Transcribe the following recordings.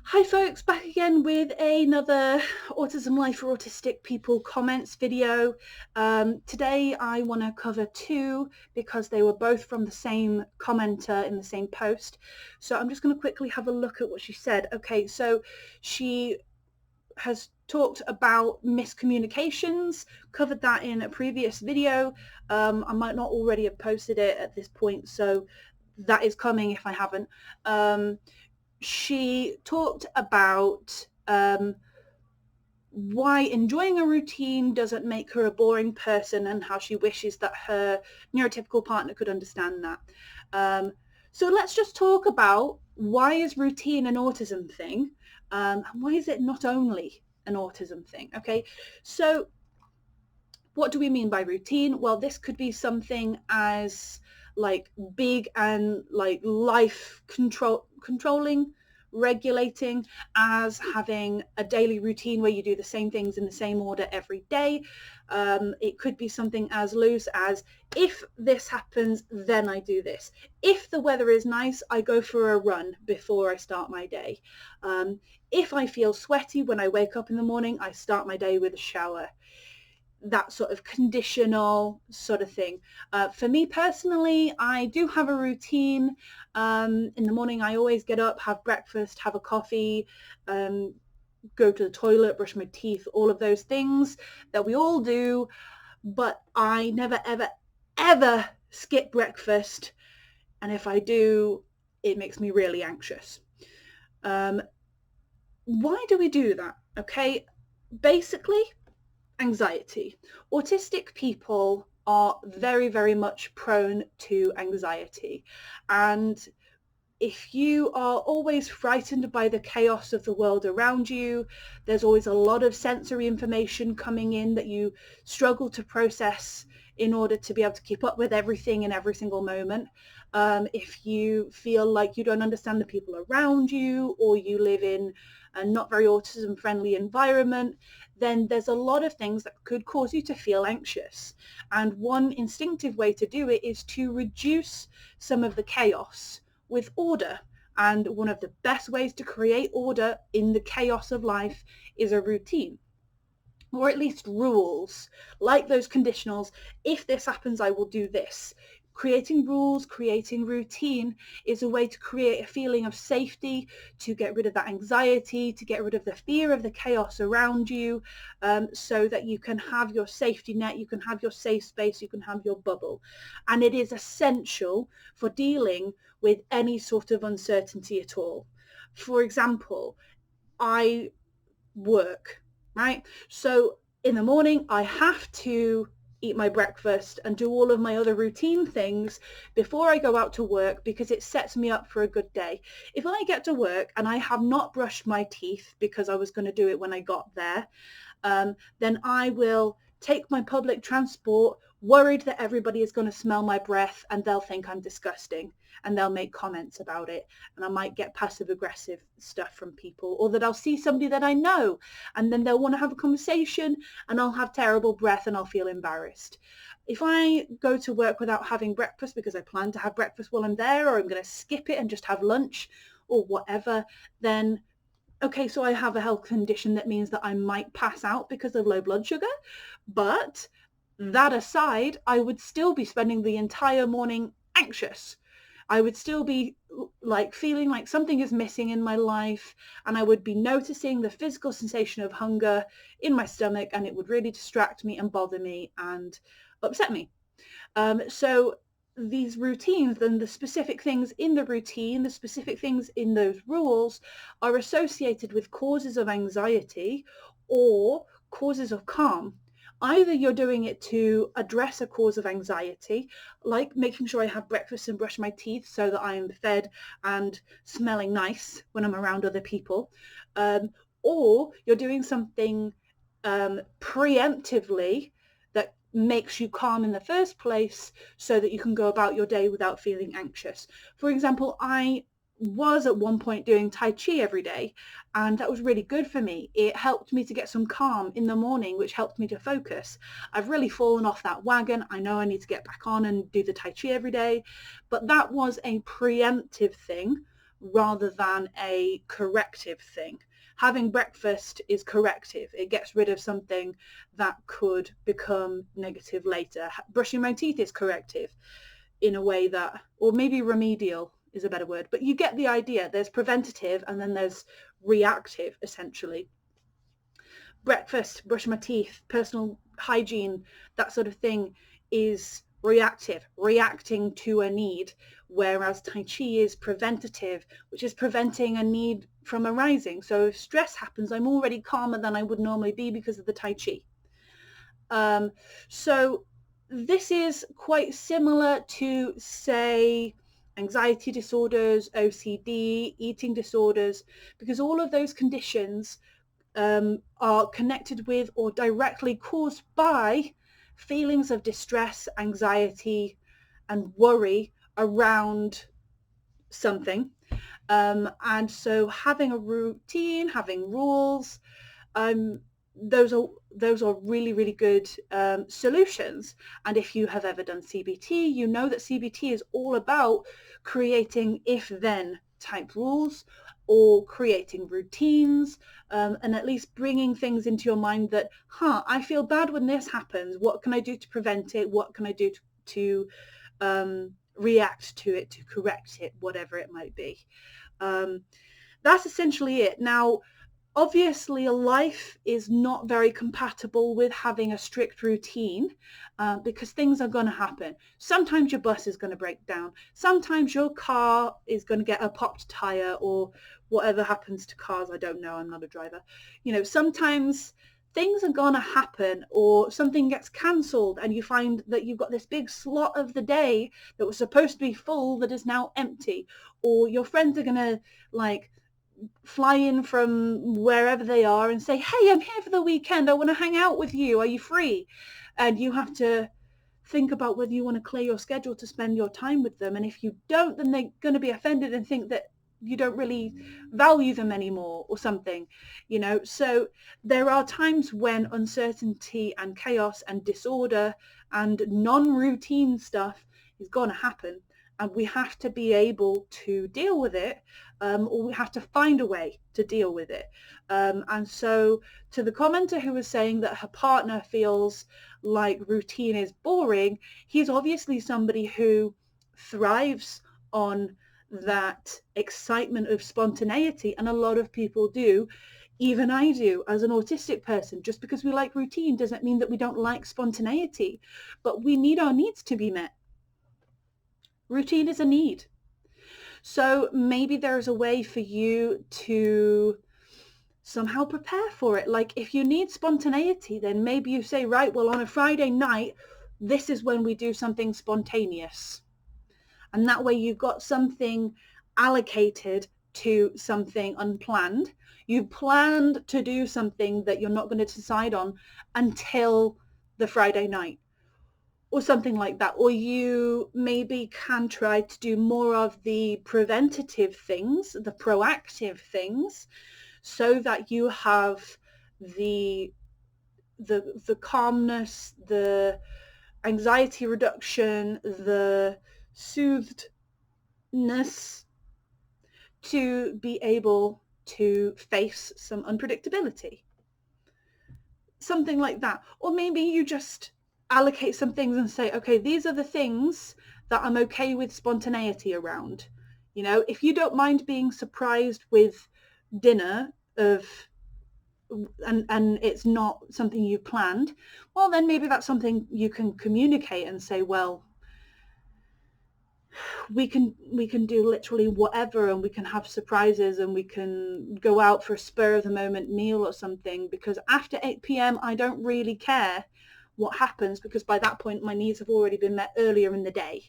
Hi folks, back again with another Autism Life for Autistic People comments video. Today I want to cover two because they were both from the same commenter in the same post. So I'm just going to quickly have a look at what she said. Okay, so she has talked about miscommunications, covered that in a previous video. I might not already have posted it at this point, so that is coming if I haven't. She talked about why enjoying a routine doesn't make her a boring person and how she wishes that her neurotypical partner could understand that. So let's just talk about why is routine an autism thing, and why is it not only an autism thing? Okay, so what do we mean by routine? Well, this could be something as like big and like controlling, regulating, as having a daily routine where you do the same things in the same order every day. It could be something as loose as, if this happens, then I do this. If the weather is nice, I go for a run before I start my day. If I feel sweaty when I wake up in the morning, I start my day with a shower. That sort of conditional sort of thing. For me personally, I do have a routine. In the morning, I always get up, have breakfast, have a coffee, go to the toilet, brush my teeth, all of those things that we all do. But I never, ever, ever skip breakfast. And if I do, it makes me really anxious. Why do we do that? Okay, basically, anxiety. Autistic people are very, very much prone to anxiety. And if you are always frightened by the chaos of the world around you, there's always a lot of sensory information coming in that you struggle to process in order to be able to keep up with everything in every single moment. If you feel like you don't understand the people around you, or you live in a not very autism friendly environment, then there's a lot of things that could cause you to feel anxious. And one instinctive way to do it is to reduce some of the chaos with order. And one of the best ways to create order in the chaos of life is a routine, or at least rules, like those conditionals. If this happens, I will do this. Creating rules, creating routine is a way to create a feeling of safety, to get rid of that anxiety, to get rid of the fear of the chaos around you, so that you can have your safety net, you can have your safe space, you can have your bubble. And it is essential for dealing with any sort of uncertainty at all. For example, I work, right? So in the morning, I have to eat my breakfast and do all of my other routine things before I go out to work, because it sets me up for a good day. If I get to work and I have not brushed my teeth because I was going to do it when I got there, then I will take my public transport, worried that everybody is going to smell my breath and they'll think I'm disgusting and they'll make comments about it, and I might get passive aggressive stuff from people, or that I'll see somebody that I know and then they'll want to have a conversation and I'll have terrible breath and I'll feel embarrassed. If I go to work without having breakfast because I plan to have breakfast while I'm there, or I'm going to skip it and just have lunch or whatever, then okay, so I have a health condition that means that I might pass out because of low blood sugar. But that aside, I would still be spending the entire morning anxious. I would still be like feeling like something is missing in my life, and I would be noticing the physical sensation of hunger in my stomach, and it would really distract me and bother me and upset me. So these routines, then the specific things in the routine, the specific things in those rules, are associated with causes of anxiety or causes of calm. Either you're doing it to address a cause of anxiety, like making sure I have breakfast and brush my teeth so that I'm fed and smelling nice when I'm around other people, or you're doing something preemptively that makes you calm in the first place so that you can go about your day without feeling anxious. For example, I was at one point doing Tai Chi every day, and that was really good for me. It helped me to get some calm in the morning, which helped me to focus. I've really fallen off that wagon. I know I need to get back on and do the Tai Chi every day, but that was a preemptive thing rather than a corrective thing. Having breakfast is corrective. It gets rid of something that could become negative later. Brushing my teeth is corrective in a way that, or maybe remedial is a better word, but you get the idea. There's preventative and then there's reactive, essentially. Breakfast, brushing my teeth, personal hygiene, that sort of thing is reactive, reacting to a need, whereas Tai Chi is preventative, which is preventing a need from arising. So if stress happens, I'm already calmer than I would normally be because of the Tai Chi. So this is quite similar to, say, anxiety disorders, OCD, eating disorders, because all of those conditions are connected with or directly caused by feelings of distress, anxiety, and worry around something. And so having a routine, having rules, those are really, really good solutions. And if you have ever done CBT, you know that CBT is all about creating if-then type rules, or creating routines, and at least bringing things into your mind that, I feel bad when this happens. What can I do to prevent it? What can I do to react to it, to correct it, whatever it might be? That's essentially it. Now, obviously, a life is not very compatible with having a strict routine, because things are going to happen. Sometimes your bus is going to break down. Sometimes your car is going to get a popped tire, or whatever happens to cars. I don't know. I'm not a driver. Sometimes things are going to happen, or something gets cancelled and you find that you've got this big slot of the day that was supposed to be full that is now empty, or your friends are going to fly in from wherever they are and say, hey, I'm here for the weekend. I want to hang out with you. Are you free? And you have to think about whether you want to clear your schedule to spend your time with them. And if you don't, then they're going to be offended and think that you don't really value them anymore or something, So there are times when uncertainty and chaos and disorder and non-routine stuff is going to happen. And we have to be able to deal with it, or we have to find a way to deal with it. And so to the commenter who was saying that her partner feels like routine is boring, he's obviously somebody who thrives on that excitement of spontaneity, and a lot of people do. Even I do as an autistic person. Just because we like routine doesn't mean that we don't like spontaneity, but we need our needs to be met. Routine is a need. So maybe there's a way for you to somehow prepare for it. Like if you need spontaneity, then maybe you say, right, well, on a Friday night, this is when we do something spontaneous. And that way you've got something allocated to something unplanned. You planned to do something that you're not going to decide on until the Friday night, or something like that. Or you maybe can try to do more of the preventative things, the proactive things, so that you have the calmness, the anxiety reduction, the soothedness to be able to face some unpredictability. Something like that. Or maybe you just allocate some things and say, okay, these are the things that I'm okay with spontaneity around. If you don't mind being surprised with dinner and it's not something you planned, well, then maybe that's something you can communicate and say, well, we can do literally whatever, and we can have surprises, and we can go out for a spur of the moment meal or something, because after 8 p.m. I don't really care what happens, because by that point my needs have already been met earlier in the day,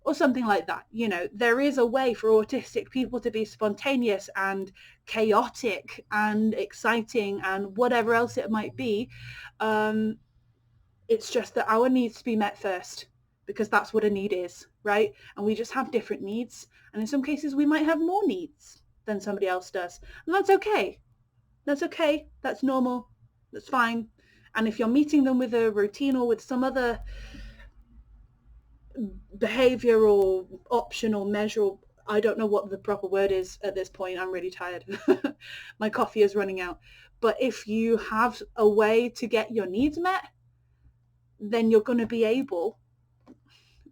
or something like that. There is a way for autistic people to be spontaneous and chaotic and exciting and whatever else it might be. It's just that our needs to be met first, because that's what a need is, right? And we just have different needs. And in some cases we might have more needs than somebody else does. And that's okay. That's okay. That's normal. That's fine. And if you're meeting them with a routine or with some other behavior or option or measure or I don't know what the proper word is at this point. I'm really tired. My coffee is running out. But if you have a way to get your needs met, then you're going to be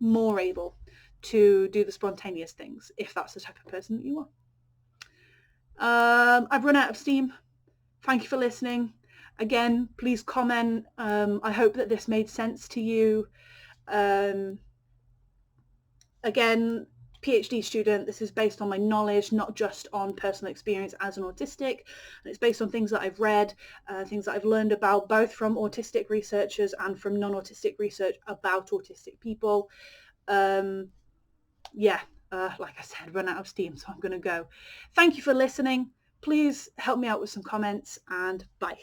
more able to do the spontaneous things if that's the type of person that you are. I've run out of steam. Thank you for listening. Again, please comment. I hope that this made sense to you. Again, PhD student, this is based on my knowledge, not just on personal experience as an autistic. And it's based on things that I've read, things that I've learned about, both from autistic researchers and from non-autistic research about autistic people. Like I said, run out of steam, so I'm going to go. Thank you for listening. Please help me out with some comments, and bye.